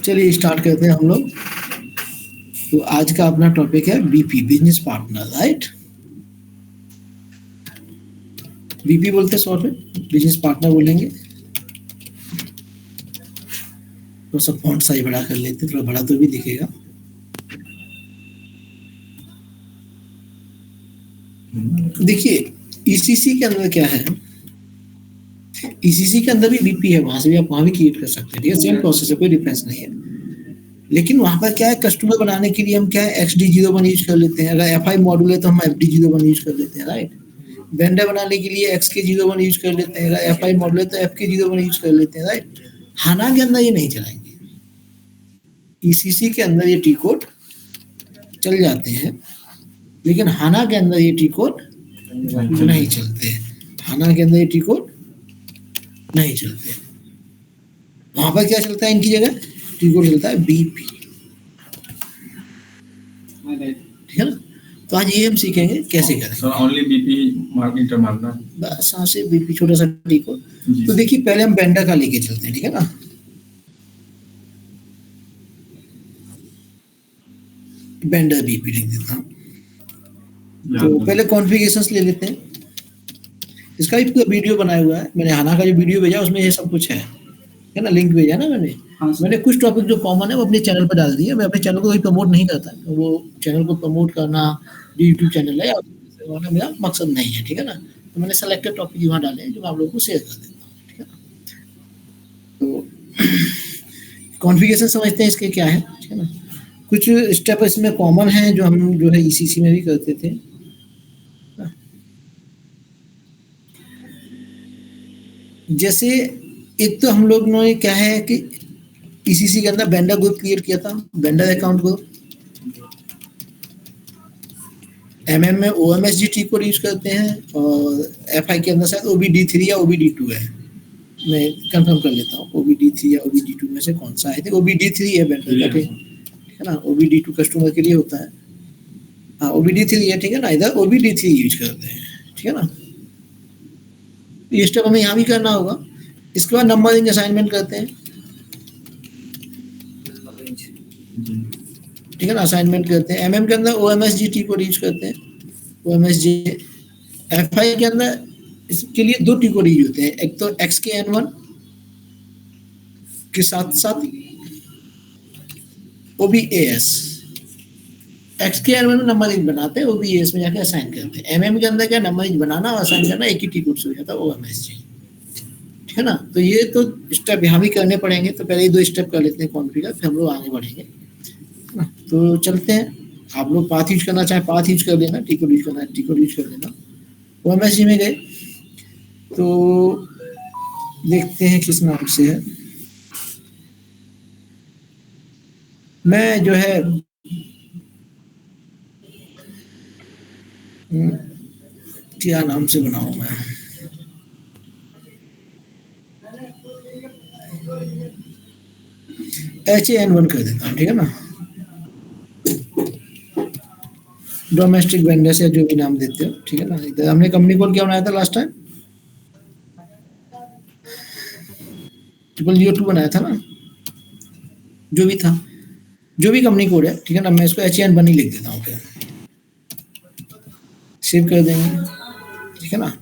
चलिए स्टार्ट करते हैं हम लोग। तो आज का अपना टॉपिक है BP, business partner, right. BP बोलते हैं शॉर्ट में, बिजनेस पार्टनर बोलेंगे। तो सब फॉन्ट साइज बड़ा कर लेते हैं, थोड़ा बड़ा तो भी दिखेगा। देखिए ईसीसी के अंदर क्या है, ईसीसी के अंदर भी बीपी है, वहां से भी आप वहां भी क्रिएट कर सकते हैं, ठीक है। सेम प्रोसेस है, कोई डिफरेंस नहीं है। लेकिन वहां पर क्या है, कस्टमर बनाने के लिए हम क्या है XD01 यूज कर लेते हैं। अगर FI मॉड्यूल है तो हम FD01 यूज कर लेते हैं, राइट। वेंडर बनाने के लिए XK01 यूज कर लेते हैं। अगर FI मॉड्यूल है तो FK01 यूज कर लेते हैं, राइट। हाना के अंदर ये नहीं चलाएंगे, ईसीसी के अंदर ये टी कोड चल जाते हैं, लेकिन हाना के अंदर ये टी कोड नहीं चलते। हाना के अंदर ये टी कोड नहीं चलते। वहां पर क्या चलता है, इनकी जगह टी कोड चलता है बीपी, ठीक है ना। तो आज ये हम सीखेंगे कैसे करें। So only BP इंटर मारना, बस यहाँ से बीपी छोटा सा टी कोड। तो देखिए पहले हम वेंडर का लेके चलते हैं, ठीक है ना। वेंडर बीपी लिख देता हूँ। तो पहले कॉन्फ़िगरेशंस ले लेते हैं। इसका भी पूरा वीडियो बनाया हुआ है मैंने, हाना का जो वीडियो भेजा उसमें ये सब कुछ है ना। लिंक भेजा ना मैंने कुछ टॉपिक जो कॉमन है वो अपने चैनल पर डाल दिए। मैं अपने चैनल को कोई प्रमोट नहीं करता, वो चैनल को प्रमोट करना यूट्यूब चैनल है और मेरा मकसद नहीं है, ठीक है ना। तो मैंने सेलेक्टेड टॉपिक वहाँ डाले हैं जो मैं आप लोगों को शेयर कर देता हूँ, ठीक है ना। तो कॉन्फ़िगरेशन समझते हैं इसके क्या है, ठीक है ना। कुछ स्टेप इसमें कॉमन है जो हम जो है ईसीसी में भी करते थे। जैसे एक तो हम लोग ने क्या है कि ईसीसी के अंदर वेंडर ग्रुप क्रिएट किया था, वेंडर अकाउंट ग्रुप। MM में OMSGT कोड यूज करते हैं और FI के अंदर शायद OBD3 या OBD2 है, मैं कंफर्म कर लेता हूँ OBD3 या OBD2 में से कौन सा है। OBD3 है वेंडर का, ठीक है ना। OBD2 कस्टमर के लिए होता है, हाँ OBD3 है, ठीक है ना। इधर OBD3 यूज करते हैं, ठीक है ना। ये स्टेप हमें यहाँ भी करना होगा। इसके बाद नंबरिंग असाइनमेंट करते हैं, ठीक है ना। असाइनमेंट करते हैं। MM के अंदर OMSGT को यूज करते हैं, OMSG। FI के अंदर इसके लिए दो टी कोड यूज होते हैं, एक तो XKN1 के साथ साथ OBAS। XKN1 में नंबरिंग बनाते हैं, OBAS में जाके असाइन करते हैं। MM के अंदर क्या नंबरिंग बनाना और असाइन करना एक ही टी कोड से हो जाता है, OMSG, ठीक है ना। तो ये तो स्टेप यहाँ भी करने पड़ेंगे। तो पहले ये दो स्टेप कर लेते हैं कॉन्फ़िगर, फिर हम लोग आगे बढ़ेंगे। तो चलते हैं। आप लोग पाथ यूज करना चाहे पाथ यूज कर लेना, टी कोड यूज करना है टी कोड यूज कर लेना। OMSG में गए तो देखते हैं किस नाम से है। मैं जो है क्या नाम से बनाऊं मैं, HAN1 कर देता हूँ, ठीक है ना। डोमेस्टिक वेंडर्स या जो भी नाम देते हो, ठीक है ना। इधर हमने कंपनी कोड क्या बनाया था लास्ट टाइम, 0002 बनाया था ना, जो भी था, जो भी कंपनी कोड है, ठीक है ना। मैं इसको HAN1 ही लिख देता हूँ, फिर सेव कर देंगे, ठीक है ना।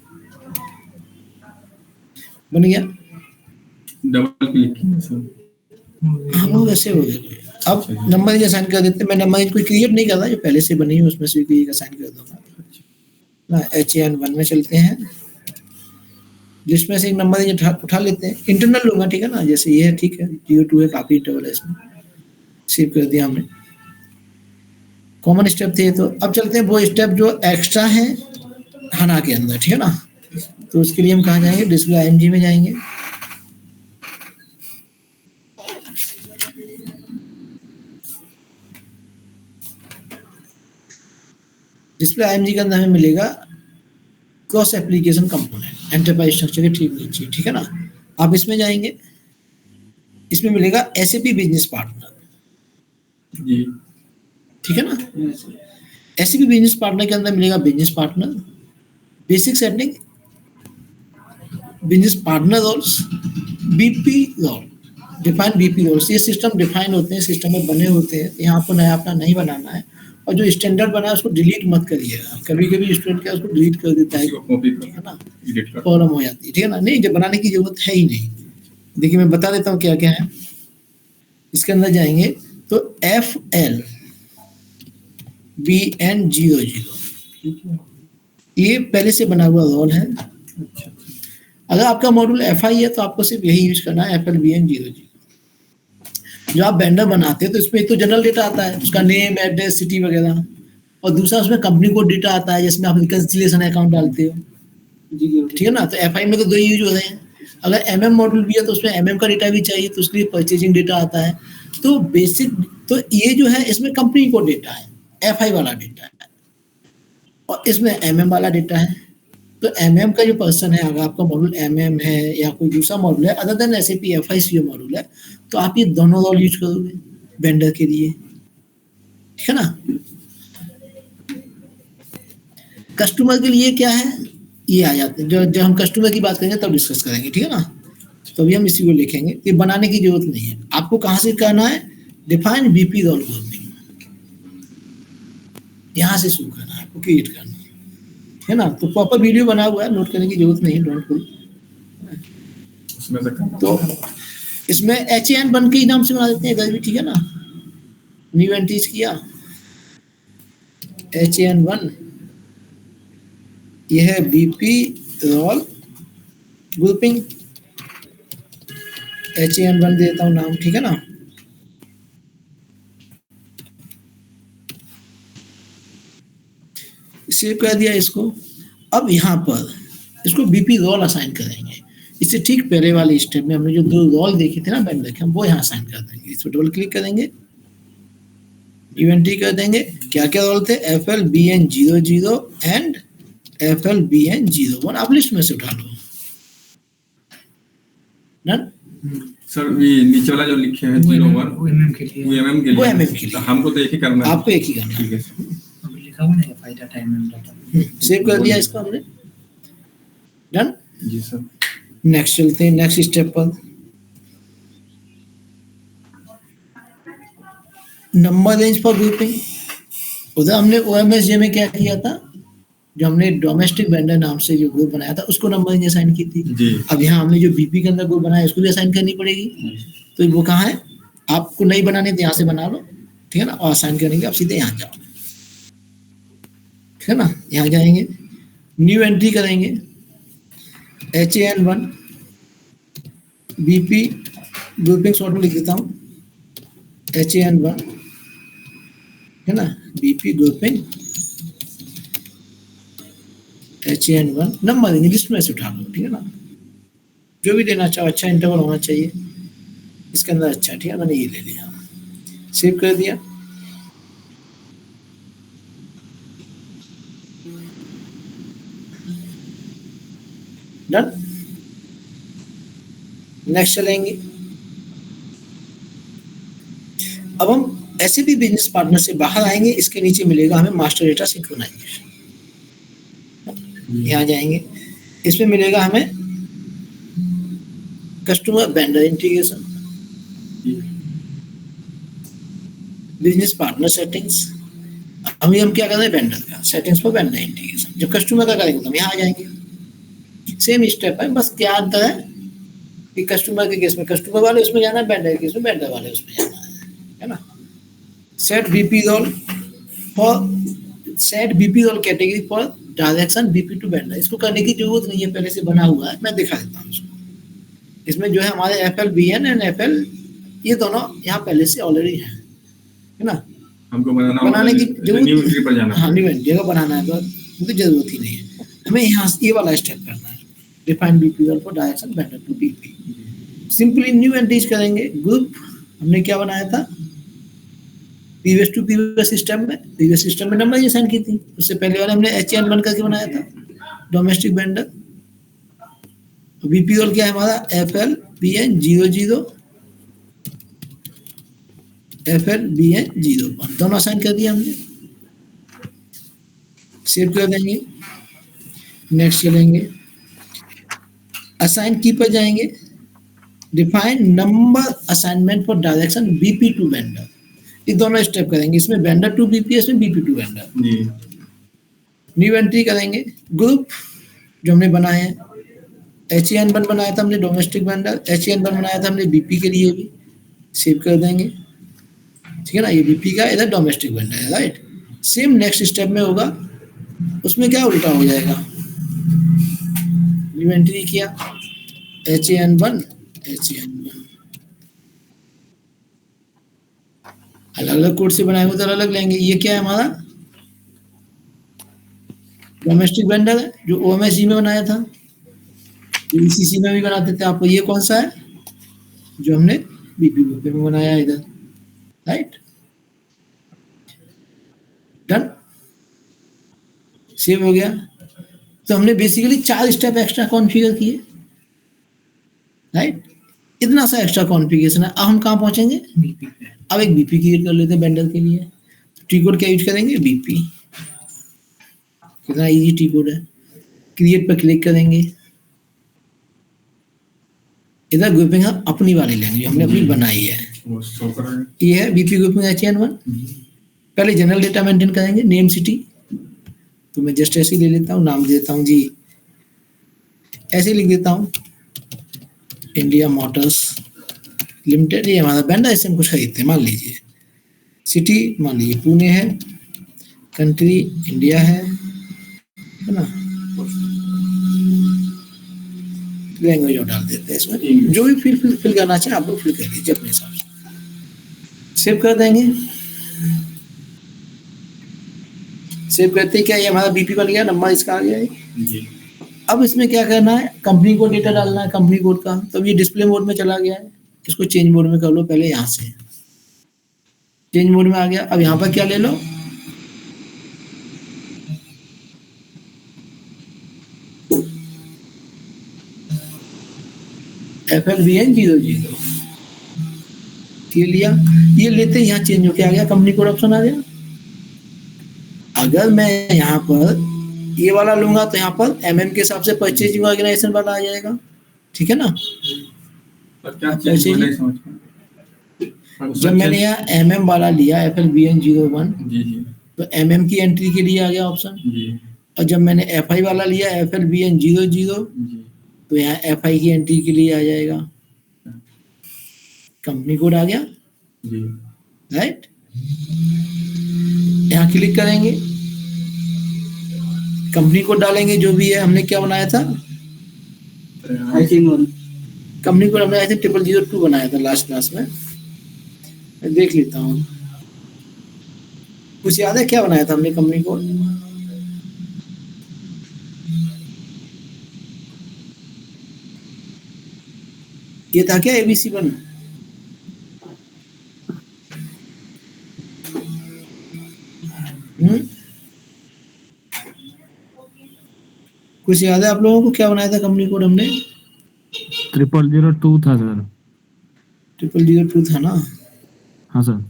बन गया, डबल क्लिक हम लोग ऐसे हो गए। अब नंबर असाइन कर देते हैं। मैं नंबर कोई क्रिएट नहीं कर रहा, जो पहले से बनी है उसमें से कोई एक असाइन कर दूंगा ना। HAN1 में चलते हैं, जिसमें से एक नंबर उठा लेते हैं। इंटरनल लूंगा, ठीक है ना। जैसे ये है, ठीक है, 02 है, काफी इंटरवल है इसमें। सेव कर दिया हमने। कॉमन स्टेप थे। तो अब चलते हैं वो स्टेप जो एक्स्ट्रा है हाना के अंदर, ठीक है ना। तो उसके लिए हम कहाँ जाएंगे, डिस्प्ले IMG में जाएंगे। डिस्प्ले IMG के अंदर हमें मिलेगा cross application component, enterprise structure के ठीक नीचे, ठीक है ना। आप इसमें जाएंगे, इसमें मिलेगा SAP बिजनेस पार्टनर, ठीक है ना। SAP बिजनेस पार्टनर के अंदर मिलेगा business partner, basic setting, business partner roles, BP role, define BP roles, ये सिस्टम डिफाइन होते हैं, सिस्टम में बने होते हैं, यहाँ आपको नया अपना नहीं बनाना है। और जो स्टैंडर्ड बना है उसको डिलीट मत करिएगा, कभी कभी स्टूडेंट क्या उसको डिलीट कर देता है, इसी को कॉपी ठीक है ना, एडिट कर। प्रॉब्लम हो जाती है, ठीक है ना। नहीं, जब बनाने की जरूरत है ही नहीं। देखिए मैं बता देता हूँ क्या क्या है। इसके अंदर जाएंगे तो FLBN00 ये पहले से बना हुआ रोल है। अगर आपका मॉड्यूल FI है तो आपको सिर्फ यही यूज करना है, FLBN00। जो आप वेंडर बनाते हैं तो इसमें एक तो जनरल डेटा आता है, उसका नेम, एड्रेस, सिटी वगैरह, और दूसरा उसमें कंपनी कोड डेटा आता है, जिसमें आप रिकंसिलिएशन अकाउंट डालते हो, ठीक है ना। तो FI में तो दो ही यूज हो रहे हैं। अगर MM मॉड्यूल भी है तो उसमें MM का डेटा भी चाहिए, तो उसके लिए परचेजिंग डेटा आता है। तो बेसिक तो ये जो है इसमें कंपनी कोड डेटा है, FI वाला डेटा है, और इसमें MM वाला डेटा है। तो MM का जो पर्सन है, अगर आपका मॉड्यूल MM है या कोई दूसरा मॉड्यूल है other than SAP FICO module है, तो आप ये दोनों रोल यूज करोगे वेंडर के लिए, ठीक है ना। कस्टमर के लिए क्या है, ये आ जाते हैं, जब हम कस्टमर की बात करेंगे तब डिस्कस करेंगे, ठीक है ना। तो अभी हम इसी को लिखेंगे, ये बनाने की जरूरत नहीं है। आपको कहाँ से करना है, डिफाइन बीपी रोल ग्रुपिंग, यहाँ से शुरू करना है, आपको क्रिएट करना है ना। तो प्रॉपर वीडियो बना हुआ है, नोट करने की जरूरत नहीं है, डोंट वरी। तो इसमें HAN1 के ही नाम से बना देते हैं इधर भी, ठीक है ना। न्यू एंट्रीज किया HAN1, यह है बीपी रोल ग्रुपिंग, HAN1 देता हूँ नाम, ठीक है ना। सेव कर दिया इसको। अब यहाँ पर इसको बीपी रोल असाइन करेंगे। इससे ठीक पहले वाले स्टेप में हमने जो दो रोल देखे थे ना वेंडर के, हम वो यहाँ असाइन कर देंगे। इस पर डबल क्लिक करेंगे, इवेंट्री कर देंगे। क्या क्या रोल थे, FLBN00 एंड FLBN01। आप लिस्ट में से उठा लो। डन। सर ये नीचे वाला जो लिखे हैं 01 वो MM के लिए, वो MM के लिए, वो MM के लिए। तो हमको तो एक ही करना है। आपको एक ही करना ठीक है। है। अभी लिखा हुआ है file data MM data. Save कर दिया इसको हमने। डन। जी सर। नेक्स्ट चलते हैं, नेक्स्ट स्टेप पर। Number range for grouping. उधर हमने OMSJ में क्या किया था, जो हमने डोमेस्टिक वेंडर नाम से जो ग्रुप बनाया था उसको नंबर रेंज असाइन की थी। जी। अब यहाँ हमने जो बीपी के अंदर ग्रुप बनाया उसको भी असाइन करनी पड़ेगी। तो वो कहाँ है, आपको नहीं बनाने तो यहाँ से बना लो, ठीक है ना। और असाइन करेंगे आप सीधे यहाँ जाओ, ठीक है ना। यहाँ जाएंगे, न्यू एंट्री करेंगे, HAN1 बीपी ग्रुपिंग शॉर्ट में लिख देता हूँ, HAN1, है ना, BP grouping HAN1। Number list में से उठा लो, ठीक है ना। जो भी देना चाहो, अच्छा इंटरवल होना चाहिए इसके अंदर, अच्छा, ठीक है। मैंने ये ले लिया, सेव कर दिया। डन। नेक्स्ट चलेंगे। अब हम SAP बिजनेस पार्टनर से बाहर आएंगे। इसके नीचे मिलेगा हमें मास्टर डेटा सिंक्रोनाइजेशन। यहाँ जाएंगे, इसमें मिलेगा हमें customer vendor integration, business partner settings. हम क्या कर रहे हैं, वेंडर का सेटिंग्स पर वेंडर इंटीग्रेशन। जब कस्टमर का करेंगे तो हम यहाँ आ जाएंगे। सेम स्टेप है, बस क्या अंतर है कि कस्टमर के केस में कस्टमर वाले उसमें जाना है, वेंडर के केस में वेंडर वाले उसमें जाना है ना। Set BP role category for direction BP to vendor. इसको करने की जरूरत नहीं है, पहले से बना हुआ है, मैं दिखा देता हूँ इसको। इसमें जो है हमारे FLBN एंड FL ये दोनों यहाँ पहले से ऑलरेडी है ना। हमको बनाने की जरूरत, न्यू एंट्री पर जाना है। हाँ, न्यू एंट्री का बनाना है, तो जरूरत ही नहीं है। हमें यहाँ ये वाला स्टेप करना है, define BP role for direction vendor to BP. Simply new entries करेंगे। ग्रुप हमने क्या बनाया था, प्रीवियस टू प्रीवियस सिस्टम में नंबर असाइन की थी। उससे पहले वाले हमने HAN1 करके बनाया था, डोमेस्टिक वेंडर। बीपी रोल क्या है हमारा, FLBN00 FLBN01, दोनों असाइन कर दिया हमने। सेव कर देंगे, नेक्स्ट चलेंगे, असाइन की पर जाएंगे। Define number assignment for direction BP to vendor. ये दोनों स्टेप करेंगे, इसमें वेंडर टू बीपी, इसमें बीपी टू वेंडर। जी न्यू एंट्री करेंगे, ग्रुप जो हमने बनाए हैं, HEN1 बनाया था हमने डोमेस्टिक वेंडर, HEN1 बनाया था हमने बीपी के लिए भी, सेव कर देंगे, ठीक है ना। ये बीपी का इधर डोमेस्टिक वेंडर है, राइट। सेम नेक्स्ट स्टेप में होगा, उसमें क्या उल्टा हो जाएगा, न्यू एंट्री किया HEN1 अलग अलग कोड से बनाए हुए तो अलग लेंगे। ये क्या है हमारा डोमेस्टिक वेंडर है जो OMSG में बनाया था, ECC में भी बनाते थे आपको। ये कौन सा है जो हमने बीपी में बनाया है इधर, राइट। डन, सेव हो गया। तो हमने बेसिकली 4 स्टेप एक्स्ट्रा कॉन्फ़िगर किए, राइट। इतना सा एक्स्ट्रा कॉन्फ़िगरेशन है। अब हम कहाँ पहुंचेंगे, बीपी पे। अब एक बीपी क्रिएट कर लेते हैं वेंडर के लिए। टी कोड क्या यूज करेंगे, बीपी। कितना इजी टी कोड है। क्रिएट पर क्लिक करेंगे, इधर ग्रुपिंग हम अपनी वाली लेंगे जो हमने अपनी बनाई है। वो शो कर रहा है। ये है बीपी ग्रुपिंग HEN1। पहले जनरल डेटा मेंटेन करेंगे, नेम सिटी, तो मैं जस्ट ऐसे ही ले लेता हूँ, नाम दे देता हूँ जी, ऐसे ही लिख देता हूँ इंडिया मोटर्स लिमिटेड। ये हमारा वेंडर, इससे हम कुछ खरीदते हैं, मान लीजिए। सिटी मान लीजिए पुणे है, कंट्री इंडिया है ना। लैंग्वेज और डाल देते हैं इसमें, जो भी फिल करना चाहे आप लोग फिल कर लीजिए अपने हिसाब से। सेव कर देंगे। सेव करते ही क्या ये हमारा बीपी बन गया, नंबर इसका आ गया है। जी अब इसमें क्या करना है, कंपनी कोड डेटा डालना है, कंपनी कोड का। तो ये डिस्प्ले मोड में चला गया है, इसको चेंज मोड में कर लो पहले। यहाँ से चेंज मोड में आ गया। अब यहाँ पर क्या ले लो, FLVN 00 ये लिया। ये लेते यहाँ चेंज होके आ गया, कंपनी कोड ऑप्शन आ गया। अगर मैं यहाँ पर ये वाला लूंगा तो यहाँ पर MM के हिसाब से परचेजिंग ऑर्गेनाइजेशन वाला आ जाएगा, ठीक है ना। पर क्या चीज मैं नहीं समझ पाया। जब मैंने यहाँ MM वाला लिया FLVN 01, जी जी तो MM की एंट्री के लिए आ गया ऑप्शन। जी और जब मैंने FI वाला लिया FLVN 00, जी तो यहाँ FI की एंट्री के लिए आ जाएगा, कंपनी कोड आ गया, जी राइट। यहाँ क्लिक करेंगे, कंपनी कोड डालेंगे जो भी है, हमने क्या बनाया था, कंपनी कोड हमने आई थिंक 0002 बनाया था लास्ट क्लास में। मैं देख लेता हूँ, कुछ याद है क्या बनाया था हमने कंपनी कोड। ये था क्या ABC1। कुछ याद है आप लोगों को क्या बनाया था कंपनी कोड हमने। 0002 था सर। 0002 था ना। हाँ सर।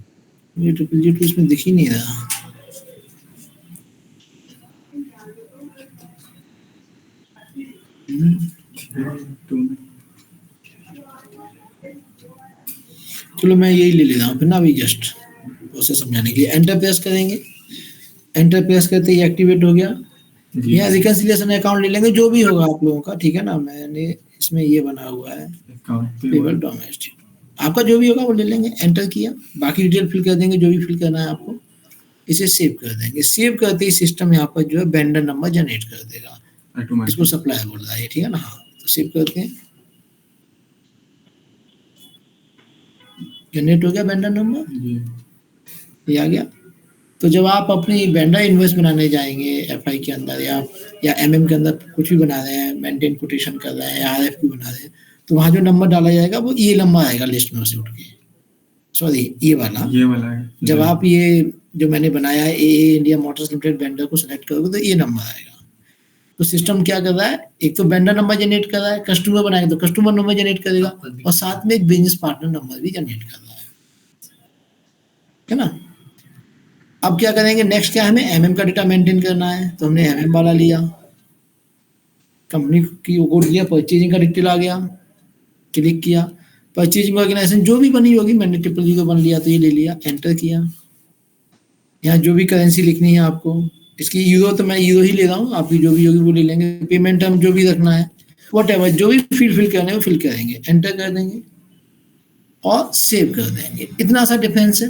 ये 0002 इसमें दिख ही नहीं रहा। चलो मैं यही ले लेता हूँ फिर ना, अभी जस्ट उसे समझाने के लिए। एंटर प्रेस करेंगे, एंटर प्रेस करते ही एक्टिवेट हो गया। यहाँ रिकंसिलिएशन अकाउंट ले लेंगे जो भी होगा आप लोगों का, ठीक है ना। मैंने इसमें ये बना हुआ है पेबल डोमेस्टिक, आपका जो भी होगा वो ले लेंगे। एंटर किया, बाकी डिटेल फिल कर देंगे जो भी फिल करना है आपको। इसे सेव कर देंगे। सेव करते ही सिस्टम यहाँ पर जो है वेंडर नंबर जनरेट कर देगा, इसको सप्लायर बोल रहा है, ठीक है ना। हाँ तो सेव करते हैं, जनरेट हो गया वेंडर नंबर, ये आ गया। तो जब आप अपनी वेंडर इनवॉइस बनाने जाएंगे FI के अंदर या MM के अंदर कुछ भी बना रहे हैं, मेंटेन कोटेशन कर रहे हैं या RFQ बना रहे हैं, तो वहाँ जो नंबर डाला जाएगा वो ये नंबर आएगा लिस्ट में से उठ के, सॉरी ये वाला है। जब आप ये जो मैंने बनाया है AA India Motors limited vendor को सिलेक्ट करोगे तो ये नंबर आएगा। तो सिस्टम क्या कर रहा है, एक तो वेंडर नंबर जनरेट कर रहा है, कस्टमर बनाएगा तो कस्टमर नंबर जनरेट करेगा, और साथ में एक बिजनेस पार्टनर नंबर भी जनरेट कर रहा है ना। अब क्या करेंगे, नेक्स्ट क्या है, हमें MM का डेटा मेंटेन करना है, तो हमने MM वाला लिया, कंपनी की कोड लिया, परचेजिंग का डिटेल आ गया, क्लिक किया। परचेजिंग ऑर्गेनाइजेशन जो भी बनी होगी, मैंने ट्रिपल जीरो बन लिया तो ये ले लिया, एंटर किया। यहाँ जो भी करेंसी लिखनी है आपको, इसकी यूरो तो मैं यूरो ही ले रहा हूँ, आपकी जो भी होगी वो ले लेंगे। पेमेंट हम जो भी रखना है, व्हाटएवर जो भी फिल करना है वो फिल करेंगे, एंटर कर देंगे और सेव कर देंगे। इतना सा डिफरेंस है।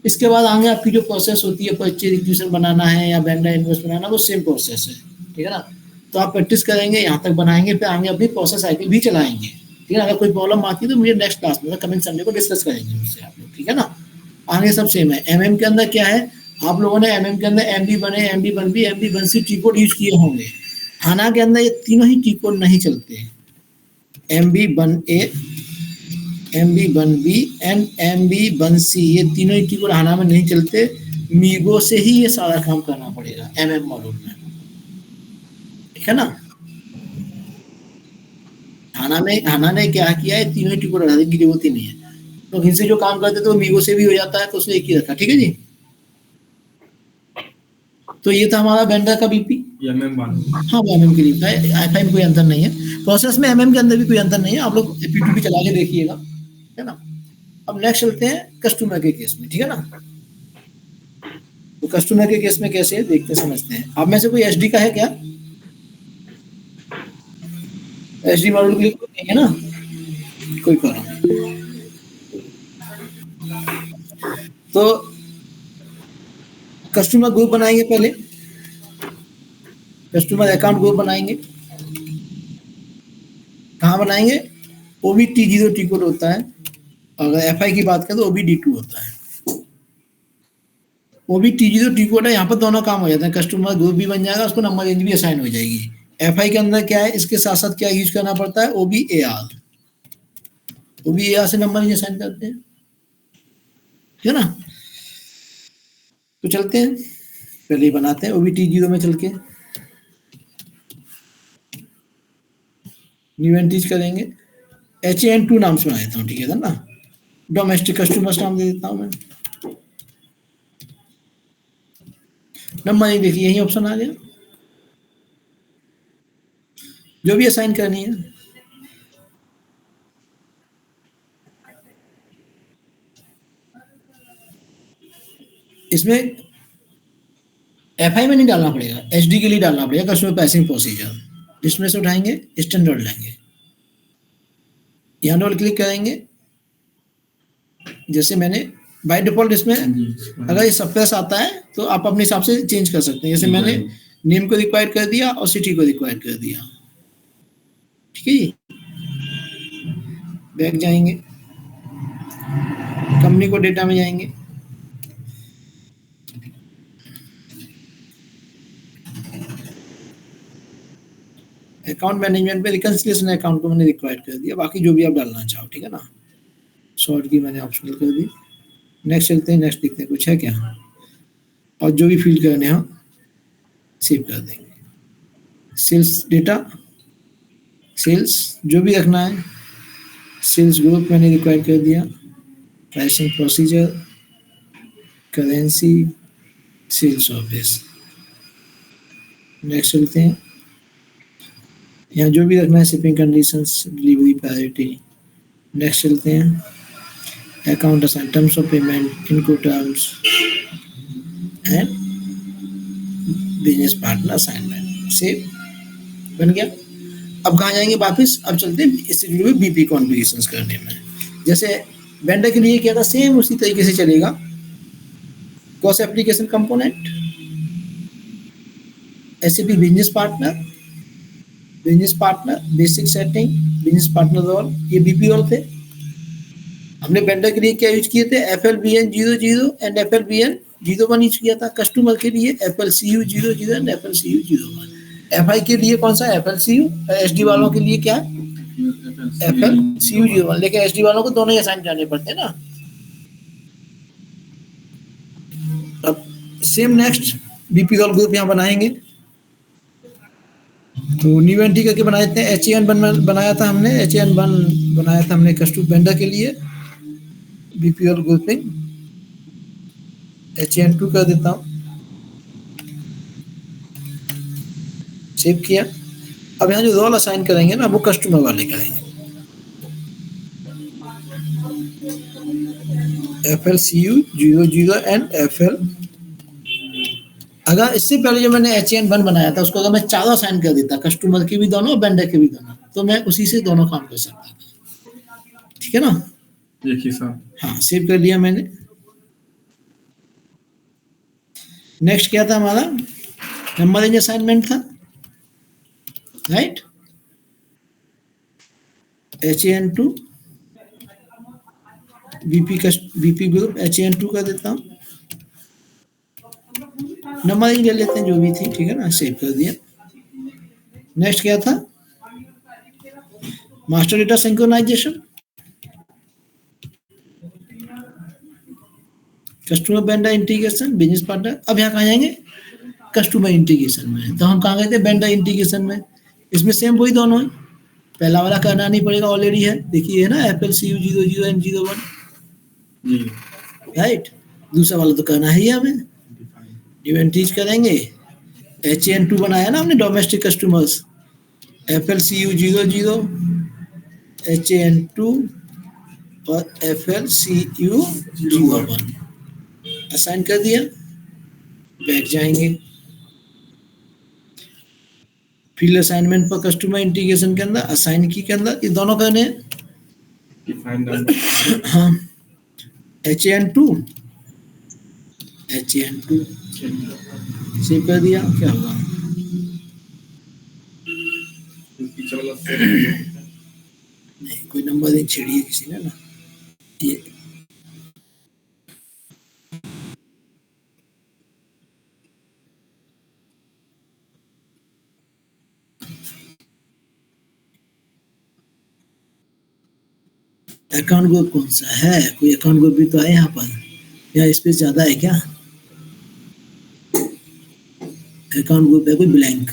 इसके बाद आगे आपकी जो प्रोसेस होती है, परचेज रिक्वेजिशन बनाना है या वेंडर इनवॉइस बनाना, वो सेम प्रोसेस है, ठीक है ना। तो आप प्रैक्टिस करेंगे, यहाँ तक बनाएंगे, फिर आगे अपनी प्रोसेस आगे भी चलाएंगे, ठीक है। अगर कोई प्रॉब्लम आती है तो मुझे नेक्स्ट क्लास में कमिंग संडे को डिस्कस करेंगे मुझसे आप लोग, ठीक है ना। आगे सब सेम है। एमएम के अंदर क्या है, आप लोगों ने एमएम के अंदर एमडी बने, MD one B, MD one C T code use किए होंगे। हाना के अंदर ये तीनों ही टी कोड नहीं चलते, MB one A, MB one B and MB one C, ये तीनों ही टी कोड हाना में नहीं चलते। मीगो से ही ये सारा काम करना पड़ेगा एमएम मॉड्यूल में, ठीक है ना। हाना ने क्या किया है, तीनों ही टी कोड हटाने की जरूरत ही नहीं है। तो इनसे जो काम करते तो मीगो से भी हो जाता है, तो उसने एक ही रखा, ठीक है जी। तो ये था हमारा वेंडर का बीपी। हाँ, एमएम के लिए एफआई में कोई अंतर नहीं है, प्रोसेस में एमएम के अंदर भी कोई अंतर नहीं है। आप लोग पी2पी चला के देखिएगा, है ना। अब नेक्स्ट चलते हैं कस्टमर के केस में, ठीक है ना। तो कस्टमर के केस में कैसे है देखते समझते हैं। आप में से कोई एसडी का है क्या? एसडी मॉड्यूल के लिए कोई नहीं है ना, कोई प्रॉब्लम नहीं। तो कस्टमर ग्रुप बनाएंगे, पहले कस्टमर अकाउंट ग्रुप बनाएंगे। कहाँ बनाएंगे? OBT0 टी कोड होता है। अगर एफआई की बात करें तो OBD2 होता है। OBT0 टी कोड है, यहाँ पर दोनों काम हो जाते हैं। कस्टमर ग्रुप भी बन जाएगा, उसको नंबर रेंज भी असाइन हो जाएगी। एफआई के अंदर क्या है, इसके साथ साथ क्या यूज करना पड़ता है, OBAR। OBAR से नंबर रेंज असाइन करते हैं, ठीक है ना। तो चलते हैं, पहले बनाते हैं OBT0 में चल के न्यू एंट्रीज करेंगे। HAN2 नाम से बना देता हूँ, ठीक है ना। डोमेस्टिक कस्टमर्स नाम दे देता हूँ मैं। नंबर नहीं देखिए, यही ऑप्शन आ गया, जो भी असाइन करनी है। इसमें एफआई में नहीं डालना पड़ेगा, एचडी के लिए डालना पड़ेगा, कस्टमर पैसिंग प्रोसीजर। इसमें से उठाएंगे, स्टैंडर्ड लेंगे, यहाँ डबल क्लिक करेंगे। जैसे मैंने बाय डिफॉल्ट इसमें अगर ये सप्रेस आता है तो आप अपने हिसाब से चेंज कर सकते हैं। जैसे मैंने नेम को रिक्वायर कर दिया और सिटी को रिक्वायर कर दिया, ठीक है जी। बैक जाएंगे, कंपनी को डेटा में जाएंगे, अकाउंट मैनेजमेंट पे रिकंसिलिएशन अकाउंट को मैंने रिक्वायर कर दिया, बाकी जो भी आप डालना चाहो, ठीक है ना। शॉर्ट की मैंने ऑप्शनल कर दी। नेक्स्ट चलते हैं, नेक्स्ट देखते हैं कुछ है क्या, और जो भी फील करने हो सेव कर देंगे। सेल्स डेटा, सेल्स जो भी रखना है, सेल्स ग्रुप मैंने रिक्वायर कर दिया, pricing procedure, currency, sales office. Next चलते हैं, यहाँ जो भी रखना है, shipping conditions, delivery priority. Next चलते हैं, account assign, terms of payment, इनको terms and business partner assignment. Save बन गया। अब कहाँ जाएंगे वापस, अब चलते हैं इससे जुड़े हुए बीपी कॉन्फ़िगरेशंस करने में। जैसे वेंडर के लिए किया था, सेम उसी तरीके से चलेगा। Cost application component, SAP business partner, basic setting, business partner role, ये बीपी रोल थे। हमने वेंडर के लिए क्या यूज किए थे, FLBN 00 एंड FLBN 01 यूज किया था। कस्टमर के लिए FLCU 00 एंड FLCU 01। एफआई के लिए कौन सा, FLCU। एसडी वालों के लिए क्या, FLCU 01। लेकिन एसडी वालों को दोनों ही असाइन करने पड़ते हैं ना। अब same next BP role group यहाँ बनाएंगे। तो न्यू एंट्री करके बनाए थे, HAN1 बनाया था हमने, HAN1 बनाया था हमने कस्टमर वेंडर के लिए। बीपीएल ग्रुपिंग HAN2 कर देता हूँ, सेव किया। अब यहाँ जो रोल असाइन करेंगे ना, वो कस्टमर वाले करेंगे। FLCU 00 and FL। अगर इससे पहले जो मैंने HN1 बनाया था उसको अगर मैं चारों साइन कर देता, कस्टमर की भी दोनों, वेंडर के भी दोनों, तो मैं उसी से दोनों काम कर सकता था। ठीक है ना? एक ही साथ। हाँ, सेव कर दिया मैंने। नेक्स्ट क्या था हमारा? नंबर रेंज असाइनमेंट था, right? HN2 VP group HN2 कर देता हूँ, नंबर रेंज ले लेते हैं जो भी थी, ठीक है ना? सेव कर दिया। नेक्स्ट क्या था? Master data synchronisation, customer vendor integration, business partner. अब यहाँ कहाँ जाएंगे? कस्टमर इंटीग्रेशन में। तो हम कहाँ गए थे? वेंडर इंटीग्रेशन में। इसमें सेम वही दोनों है, पहला वाला करना नहीं पड़ेगा, ऑलरेडी है, देखिए है ना, FLCU 00 एंड 01, राइट? दूसरा वाला तो करना ही है हमें, न्यू एंट्रीज करेंगे। HN2 बनाया ना हमने, डोमेस्टिक कस्टमर्स, FLCU 00 HN2 और FLCU 01 असाइन कर दिया। बैक जाएंगे, फील्ड असाइनमेंट पर कस्टमर इंटीग्रेशन के अंदर, असाइन की के अंदर, ये दोनों करने हैं। हाँ, HN2 सेव कर दिया। क्या हुआ? नहीं, कोई नंबर नहीं छेड़ी है किसी ने ना, ये अकाउंट ग्रुप कौन सा है? कोई अकाउंट ग्रुप भी तो है यहाँ पर, या स्पेस ज्यादा है क्या? अकाउंट ग्रुप है कोई ब्लैंक,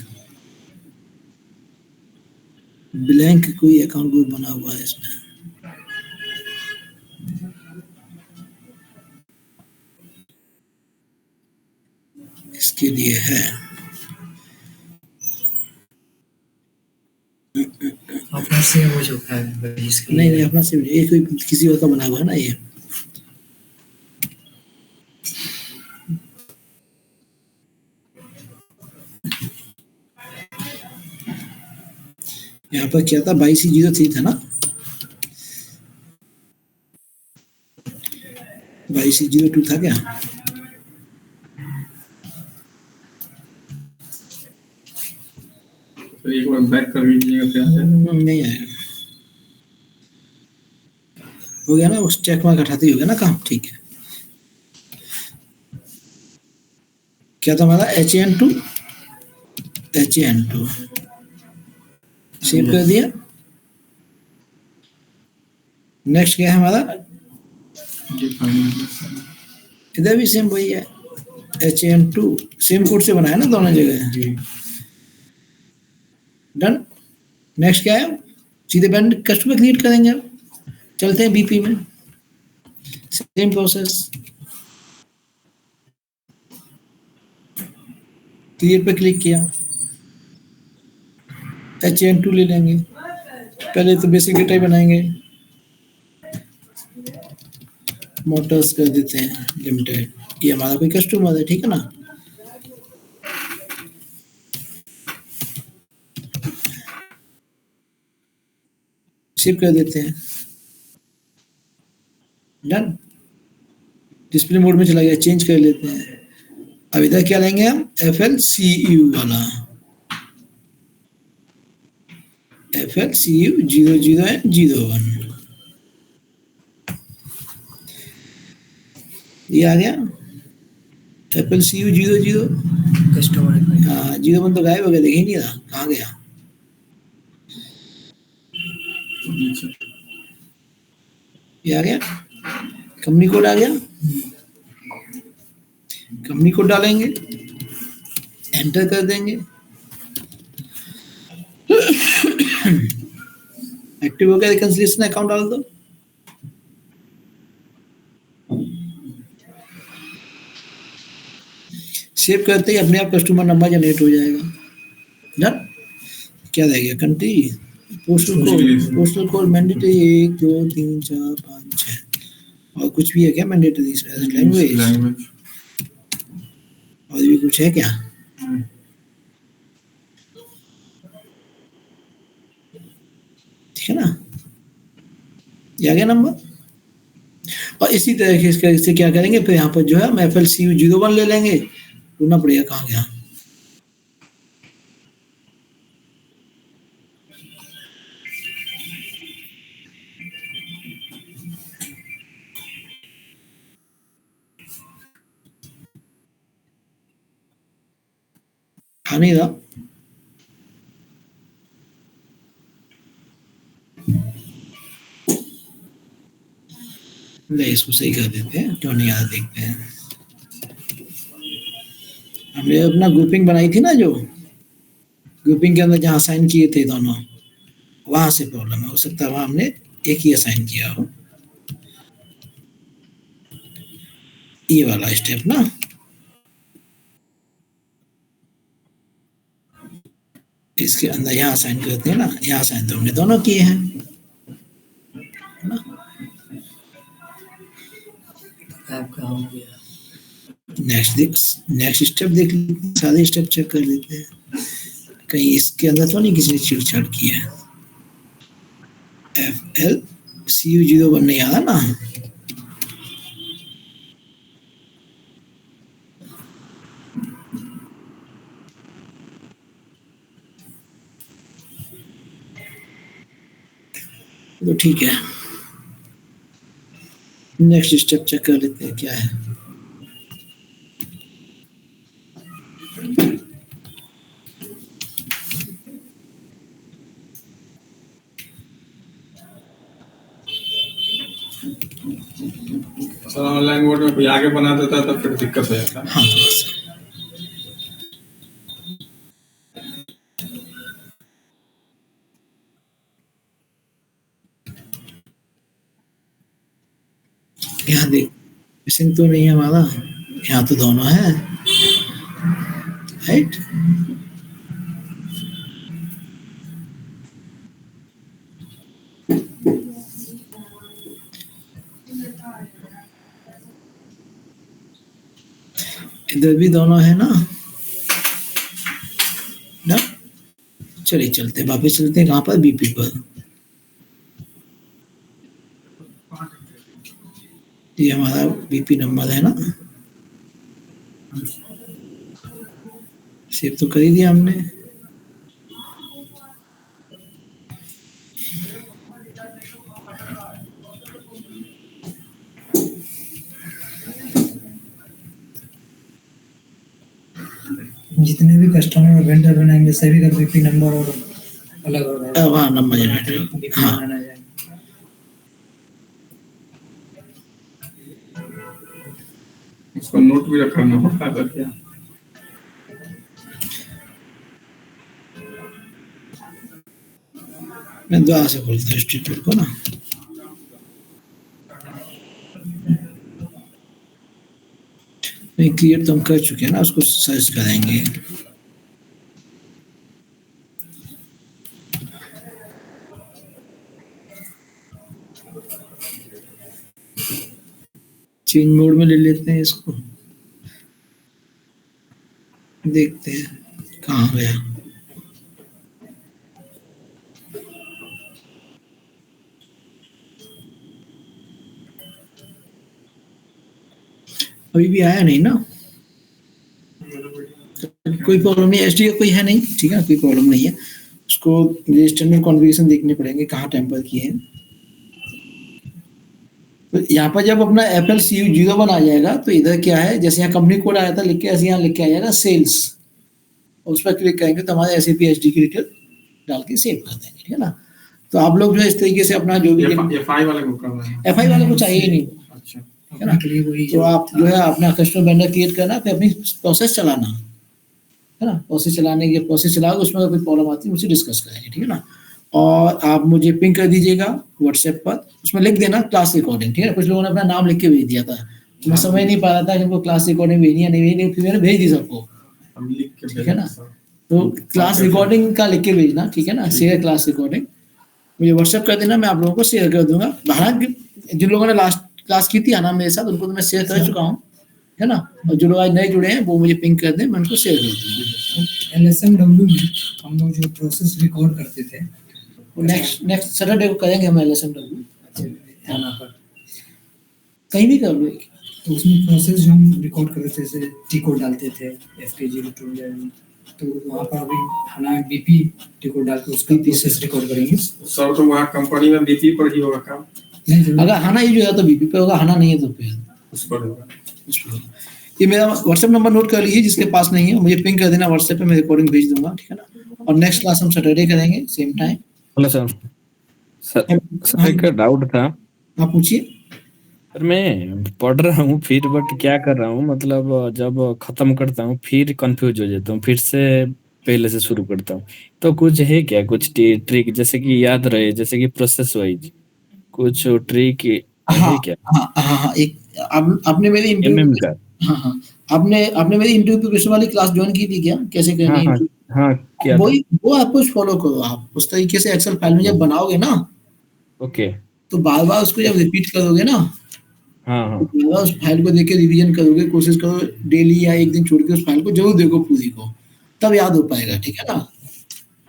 कोई अकाउंट ग्रुप बना हुआ है इसमें। इसके लिए है अपना से वो जो है इसके नहीं, लिए अपना से ये कोई किसी और का बना हुआ है ना ये। यहाँ पर क्या था? 2203 था ना, 2202 था क्या? तो एक बार बैक कर लीजिएगा, क्या है? नहीं आया, हो गया ना, उस चेक मार्क हटाते ही हो गया ना काम, ठीक है। क्या था हमारा? HN2 सेव कर दिया। नेक्स्ट क्या है हमारा? इधर भी सेम वही है, HN2 सेम कोड से बनाया ना दोनों जगह, डन। नेक्स्ट क्या है? सीधे बैंड कस्टमर क्रिएट करेंगे। अब चलते हैं BP में, सेम प्रोसेस, क्रिएट पे क्लिक किया, HN2 ले लेंगे, पहले तो बेसिक डेटा ही बनाएंगे, मोटर्स कर देते हैं लिमिटेड, ये हमारा कोई कस्टमर है, ठीक है ना? सेव कर देते हैं, डन। डिस्प्ले मोड में चला गया, चेंज कर लेते हैं। अब इधर क्या लेंगे हम? FLCU वाला, FLCU 00 एंड 01, ये आ गया। FLCU 00, कस्टमर हाँ 01 तो गायब हो गया, देख ही नहीं रहा, कहाँ गया? ये आ गया, कंपनी कोड आ गया, कंपनी कोड डालेंगे, एंटर कर देंगे, एक्टिव हो गया, रिकंसिलिएशन अकाउंट डाल दो। सेव करते ही अपने आप कस्टमर नंबर जनरेट हो जाएगा, डन। क्या रह गया? कंट्री, पोस्टल कोड मैंडेटरी 1 2 3 4 5 6, और कुछ भी है क्या मैंडेटरी लैंग्वेज? लैंग्वेज और भी कुछ है क्या? ठीक है ना, ये आ गया नंबर। और इसी तरीके से क्या करेंगे, फिर यहाँ पर जो है हम FLCU01 ले लेंगे। ढूंढना पड़ेगा कहाँ गया। आ नहीं रहा। ले इसको सही कर देते हैं, क्यों नहीं याद, देखते हैं। हमने अपना ग्रुपिंग बनाई थी ना, जो ग्रुपिंग के अंदर जहाँ असाइन किए थे दोनों, वहां से प्रॉब्लम है। हो सकता है वहां हमने एक ही असाइन किया हो। ये वाला स्टेप ना, इसके अंदर यहाँ असाइन करते हैं ना, यहाँ असाइन तो हमने दोनों किए हैं, है ना। आपका हो गया। नेक्स्ट स्टेप देख लेते हैं, सारे स्टेप चेक कर लेते हैं, कहीं इसके अंदर तो नहीं किसी ने छेड़छाड़ की है। FLCU01 नहीं आ रहा ना। तो ठीक है, नेक्स्ट स्टेप चेक कर लेते हैं क्या है। ऑनलाइन मोड में कोई आगे बना देता तो फिर दिक्कत हो जाता। हाँ, थोड़ा सा यहाँ देख, मिसिंग तो नहीं है हमारा, यहाँ तो दोनों है, राइट। इधर भी दोनों है ना। चलिए चलते, वापस चलते हैं कहाँ पर, BP पर। ये हमारा BP नंबर है ना, सेव तो कर ही दिया हमने। जितने भी कस्टमर वेंडर बनाएंगे सभी का BP नंबर और अलग होगा। हाँ, नंबर जनरेटर, हाँ। बनाना जाएगा। उसको नोट भी रखना पड़ता है क्या? मैं दोबारा से खोलता हूँ इंस्टीट्यूट को ना। नहीं, क्रिएट तो हम कर चुके हैं ना, उसको सर्च करेंगे। चेंज मोड में ले लेते हैं इसको, देखते हैं कहाँ गया। अभी भी आया नहीं ना, कोई प्रॉब्लम नहीं, एसडी कोई है नहीं, ठीक है, कोई प्रॉब्लम नहीं है। उसको स्टैंडर्ड कॉन्फ़िगरेशन देखने पड़ेंगे कहाँ टेम्पर किए हैं। तो यहाँ पर जब अपना FLCU01 आ जाएगा तो इधर क्या है, जैसे यहाँ कंपनी कोड आया था लिख के, ऐसे यहाँ लिख के आ जाएगा सेल्स, उस पर क्लिक करेंगे तो हमारे SAP SD की डिटेल डाल के सेव कर देंगे, ठीक है ना। तो आप लोग जो है इस तरीके से अपना जो भी FI वाले को करना है, FI वाले को चाहिए ही नहीं, अच्छा, है ना। तो आप जो है अपना कस्टमर वेंडर क्रिएट करना, फिर अपनी प्रोसेस चलाना, है ना। प्रोसेस चलाने के प्रोसेस चलाओगे, उसमें अगर कोई प्रॉब्लम आती है मुझसे डिस्कस करेंगे, ठीक है ना। और आप मुझे पिंग कर दीजिएगा व्हाट्सएप पर, उसमें लिख देना क्लास रिकॉर्डिंग, ठीक है। कुछ लोगों ने अपना नाम लिख के भेज दिया था, मैं समझ नहीं पा रहा था कि उनको क्लास रिकॉर्डिंग भेजी या नहीं भेजी, फिर मैंने भेज दी सबको, ठीक है ना। तो क्लास रिकॉर्डिंग का लिख के भेजना, ठीक है ना, शेयर क्लास रिकॉर्डिंग मुझे व्हाट्सएप कर देना, मैं आप लोगों को शेयर कर दूंगा। हालांकि जिन लोगों ने लास्ट क्लास की थी आना मेरे साथ, उनको तो मैं शेयर कर चुका हूँ, है ना। और जो लोग आज नए जुड़े हैं वो मुझे पिंग कर दें, मैं उनको शेयर कर दूंगा। LSMW में हम लोग जो प्रोसेस रिकॉर्ड करते थे नेक्स्ट सैटरडे को करेंगे हम LSMW, थाना पर, कहीं भी कर लो। तो उसमें प्रोसेस जो हम रिकॉर्ड करते थे जैसे टी कोड डालते थे FK02, तो वहाँ पर अभी हमारा BP टी कोड डाल के उसका प्रोसेस रिकॉर्ड करेंगे। सर तो वहाँ कंपनी में बीपी पर ही होगा काम? नहीं, अगर हाना यूज होगा तो बीपी पे होगा, हाना नहीं है तो पे उस पर होगा। ये मेरा व्हाट्सएप नंबर नोट कर लीजिए, जिसके पास नहीं है मुझे पिंग कर देना व्हाट्सएप पे, मैं रिकॉर्डिंग भेज दूंगा, ठीक है ना। और नेक्स्ट क्लास हम सैटरडे करेंगे same time. Hello sir. Sir एक डाउट था। आप पूछिए। सर मैं पढ़ रहा हूँ फिर बट क्या कर रहा हूँ, मतलब जब खत्म करता हूँ फिर कंफ्यूज हो जाता हूँ, फिर से पहले से शुरू करता हूँ। तो कुछ है क्या, कुछ ट्रिक जैसे कि याद रहे, जैसे कि प्रोसेस वाइज कुछ ट्रिक हाँ है क्या? हाँ, एक आपने मेरी इंटरव्यू, MM का? हाँ, आपने मेरी इंटरव्यू प्रिपरेशन वाली क्लास ज्वाइन की थी क्या, कैसे करनी हाँ है हाँ interview? हाँ, क्या था? वो आप कुछ फॉलो करो, आप उस तरीके से एक्सेल फाइल में जब बनाओगे ना, ओके। तो बार बार उसको जब रिपीट करोगे ना, हाँ तो हाँ बार बार उस फाइल को देख के रिवीजन करोगे, कोशिश करो डेली या एक दिन छोड़ के उस फाइल को जरूर देखो पूरी को, तब याद हो पाएगा, ठीक है ना।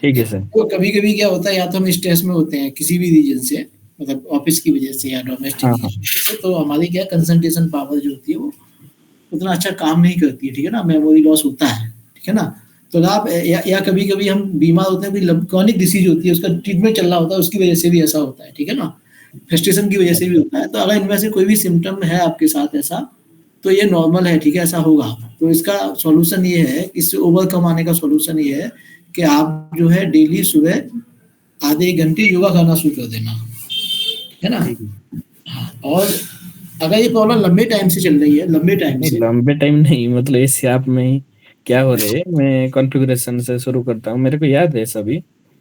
ठीक है सर। तो कभी कभी क्या होता है, या तो हम स्ट्रेस में होते हैं किसी भी रीजन से, मतलब ऑफिस की वजह से या डोमेस्टिक हाँ हाँ से, तो हमारी क्या कंसंट्रेशन पावर जो होती है वो उतना अच्छा काम नहीं करती है, ठीक है ना, मेमोरी लॉस होता है, ठीक है ना। तो आप या कभी कभी हम बीमार होते हैं, कोई क्रॉनिक डिसीज होती है, उसका ट्रीटमेंट चल रहा होता है, उसकी वजह से भी ऐसा होता है, ठीक है ना, फ्रस्ट्रेशन की वजह से भी होता है। तो अगर इनमें से कोई भी सिम्टम है आपके साथ ऐसा, तो ये नॉर्मल है, ठीक है, ऐसा होगा। तो इसका सॉल्यूशन ये है, इससे ओवरकम आने का सॉल्यूशन ये है कि आप जो है डेली सुबह आधे एक घंटे योगा करना शुरू कर देना, है ना। ठीक है। हाँ, और अगर ये प्रॉब्लम लंबे टाइम से चल रही है, लंबे टाइम नहीं से, लंबे टाइम नहीं, मतलब इस ऐप में ही क्या हो रहे, मैं कॉन्फ़िगरेशन से शुरू करता हूँ, मेरे को याद है सभी,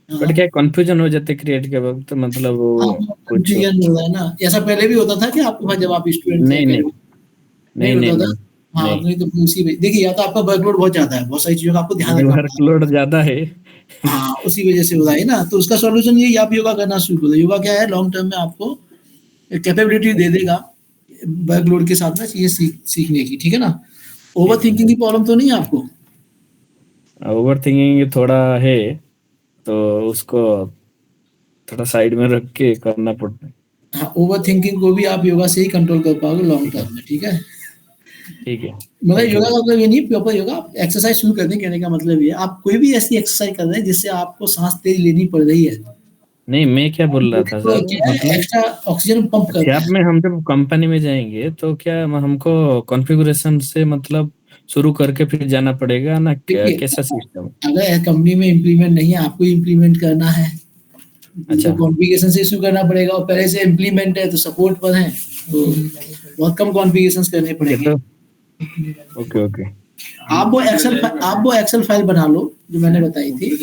बट क्या कंफ्यूजन हो जाते क्रिएट के वक्त, मतलब वो कुछ। कंफ्यूजन हो रहा है ना, ऐसा पहले भी होता था कि आपके पास जब आप स्टूडेंट थे नहीं नहीं नहीं नहीं नहीं होता था। नहीं हाँ, नहीं, नहीं तो फिर उसी देखिए, या तो आपका वर्कलोड बहुत ज्यादा है, बहुत सारी चीजों का आपको ध्यान रखना पड़ता है, वर्कलोड ज्यादा है। हाँ उसी वजह से हो रहा है ना। तो उसका सॉल्यूशन ये आप योगा करना शुरू करो। योगा क्या है, लॉन्ग टर्म में आपको कैपेबिलिटी दे देगा वर्कलोड के साथ में चीजें सीखने की, ठीक है ना। ओवर थिंकिंग की प्रॉब्लम तो नहीं है आपको? ओवर थिंकिंग थोड़ा है, तो उसको थोड़ा साइड में रख के करना पड़ता है। हाँ, ओवर थिंकिंग को भी आप योगा से ही कंट्रोल कर पाओगे लॉन्ग टर्म में, ठीक है। ठीक है। मतलब Thank you. योगा का मतलब ये नहीं प्रॉपर योगा, आप एक्सरसाइज शुरू कर दें, कहने का मतलब ये आप कोई भी ऐसी एक्सरसाइज कर रहे हैं जिससे आपको सांस तेज लेनी पड़ रही है, नहीं मैं क्या बोल रहा था तो सर, क्या है, मतलब एक्स्ट्रा ऑक्सीजन पंप करता ऐप है। में हम जब कंपनी में जाएंगे तो क्या हमको कॉन्फ़िगरेशन से मतलब शुरू करके फिर जाना पड़ेगा ना, देखिए, कैसा सिस्टम? अगर कंपनी में इम्प्लीमेंट नहीं है, आपको इम्प्लीमेंट करना है, अच्छा तो कॉन्फ़िगरेशन से शुरू करना पड़ेगा, और पहले से इम्प्लीमेंट है तो सपोर्ट पर है, तो बहुत कम कॉन्फ़िगरेशंस करने पड़ेंगे। तो ओके ओके। आप वो एक्सेल फाइल बना लो जो मैंने बताई थी,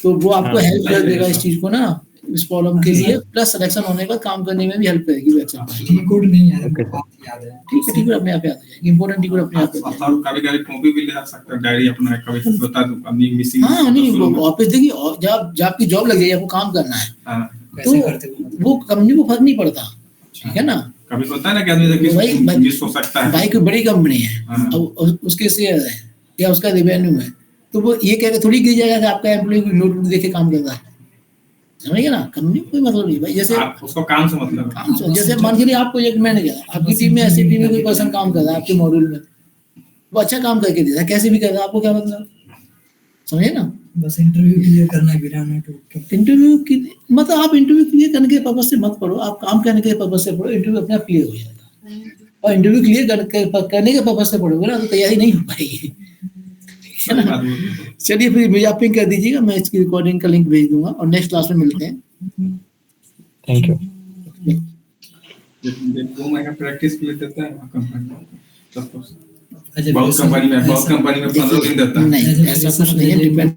तो वो आपको हाँ हेल्प कर देगा इस चीज को ना, इस प्रॉब्लम के लिए, प्लस सिलेक्शन होने का काम करने में भी हेल्प करेगी वो एक्सेल फाइल। टी कोड नहीं याद ओके है, बात याद है। ठीक है, ठीक है, अपने आप याद हो जाएगी, इंपॉर्टेंट टी कोड अपने आप याद हो जाएगी। कभी-कभी कॉपी भी ले आ सकते हैं, डायरी अपना कभी बता दो अपनी मिसिंग। हाँ नहीं, वो ऑफिस देखिए, और जब आपकी जॉब लग जाएगी, आपको काम करना है, हाँ, कैसे करते हो तो वो कंपनी को फर्क नहीं पड़ता, ठीक है ना। कभी होता है ना कि आदमी से मिस हो सकता है। भाई कोई बड़ी कंपनी है, हाँ। अब उसके शेयर है या उसका रेवेन्यू है, तो वो ये कह के थोड़ी गिर जाएगा कि आपका एम्प्लॉय नोटबुक देख के काम कर रहा है, समझिए ना। कंपनी कोई मतलब नहीं भाई, जैसे आप उसको काम से मतलब है। काम से, जैसे मान के चलिए आप प्रोजेक्ट मैनेजर, आपकी टीम में एसएपी में कोई पर्सन काम कर रहा है आपके मॉड्यूल में, वो अच्छा काम करके दे रहा है, कैसे भी कर रहा है, आपको क्या मतलब, समझिए ना। बस इंटरव्यू क्लियर करना है बिना नेटवर्क। इंटरव्यू की मतलब आप इंटरव्यू क्लियर करने के पर्पज से मत पढ़ो, आप काम करने के पर्पज से पढ़ो, इंटरव्यू अपने आप क्लियर हो जाएगा। और इंटरव्यू क्लियर करने के पर्पज से पढ़ोगे ना, तो तैयारी नहीं हो पाएगी, है ना। चलिए फिर मुझे आप पिंग कर दीजिएगा, मैं इसकी रिकॉर्डिंग का लिंक भेज दूंगा, और नेक्स्ट क्लास में मिलते हैं। Thank you. 2 महीना प्रैक्टिस के लिए देता है कंपनी, सब कुछ अच्छा, बहुत कंपनी में 15 दिन देता है। नहीं, ऐसा कुछ नहीं है, डिपेंड